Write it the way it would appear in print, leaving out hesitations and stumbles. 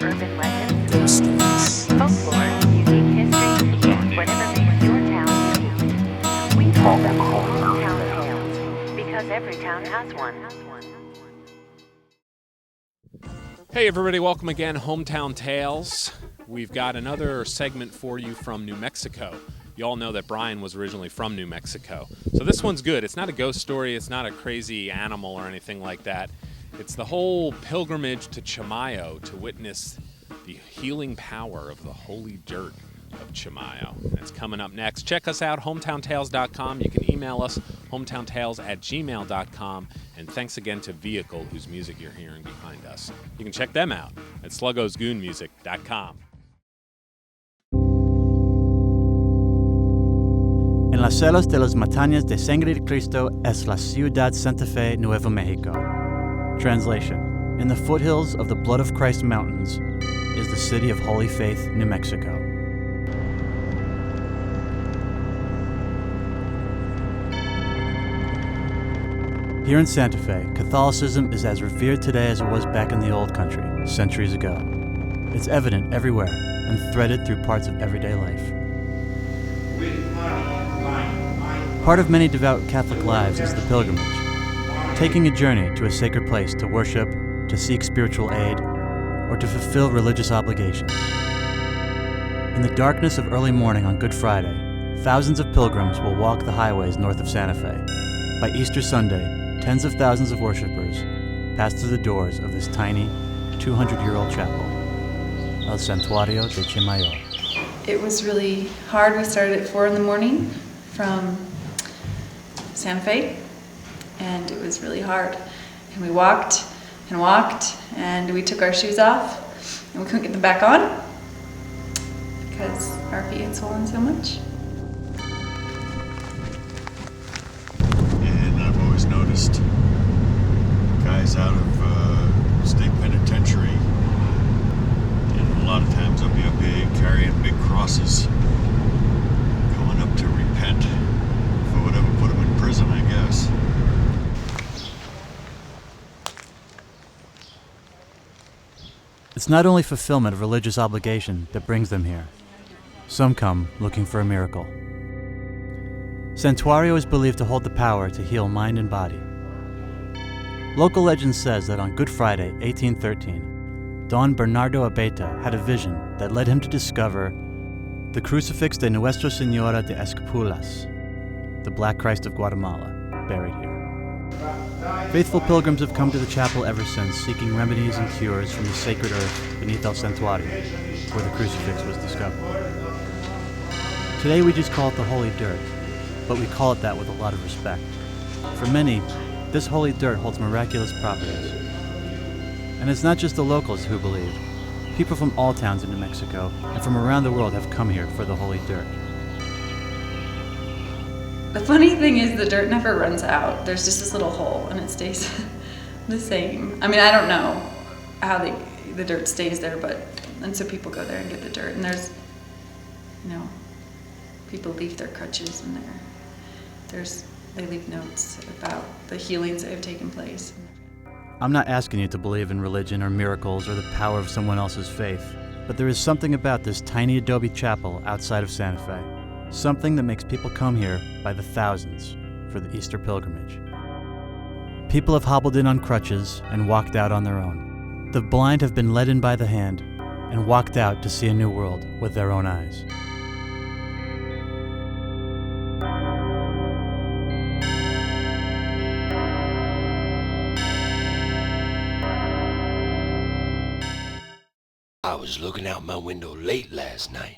urban legends, ghost stories, folklore, unique history, and whatever makes your town unique. We call them hometown tales because every town has one. Hey everybody, welcome again, Hometown Tales. We've got another segment for you from New Mexico. You all know that Brian was originally from New Mexico. So this one's good. It's not a ghost story, it's not a crazy animal or anything like that. It's the whole pilgrimage to Chimayo to witness the healing power of the holy dirt of Chimayo. It's coming up next. Check us out, hometowntales.com. You can email us, hometowntales@gmail.com. And thanks again to Vehicle, whose music you're hearing behind us. You can check them out at sluggosgoonmusic.com. En las celos de las montañas de sangre de Cristo es la ciudad Santa Fe, Nuevo Mexico. Translation: in the foothills of the Blood of Christ mountains is the city of Holy Faith, New Mexico. Here in Santa Fe, Catholicism is as revered today as it was back in the old country, centuries ago. It's evident everywhere and threaded through parts of everyday life. Part of many devout Catholic lives is the pilgrimage, taking a journey to a sacred place to worship, to seek spiritual aid, or to fulfill religious obligations. In the darkness of early morning on Good Friday, thousands of pilgrims will walk the highways north of Santa Fe. By Easter Sunday, tens of thousands of worshipers pass through the doors of this tiny, 200-year-old chapel, El Santuario de Chimayo. It was really hard. We started at 4 in the morning from Santa Fe, and it was really hard. And we walked and walked, and we took our shoes off, and we couldn't get them back on because our feet had swollen so much. And I've always noticed guys out of state penitentiary, and a lot of times they'll be up here carrying big crosses, going up to repent for whatever put them in prison, I guess. It's not only fulfillment of religious obligation that brings them here. Some come looking for a miracle. Santuario is believed to hold the power to heal mind and body. Local legend says that on Good Friday, 1813, Don Bernardo Abeta had a vision that led him to discover the Crucifix de Nuestra Señora de Escapulas, the Black Christ of Guatemala, buried here. Faithful pilgrims have come to the chapel ever since, seeking remedies and cures from the sacred earth beneath El Santuario, where the crucifix was discovered. Today we just call it the holy dirt, but we call it that with a lot of respect. For many, this holy dirt holds miraculous properties. And it's not just the locals who believe. People from all towns in New Mexico and from around the world have come here for the holy dirt. The funny thing is the dirt never runs out. There's just this little hole and it stays the same. I mean, I don't know how the dirt stays there, and so people go there and get the dirt, and there's, people leave their crutches in there. They leave notes about the healings that have taken place. I'm not asking you to believe in religion or miracles or the power of someone else's faith, but there is something about this tiny adobe chapel outside of Santa Fe. Something that makes people come here by the thousands for the Easter pilgrimage. People have hobbled in on crutches and walked out on their own. The blind have been led in by the hand and walked out to see a new world with their own eyes. I was looking out my window late last night.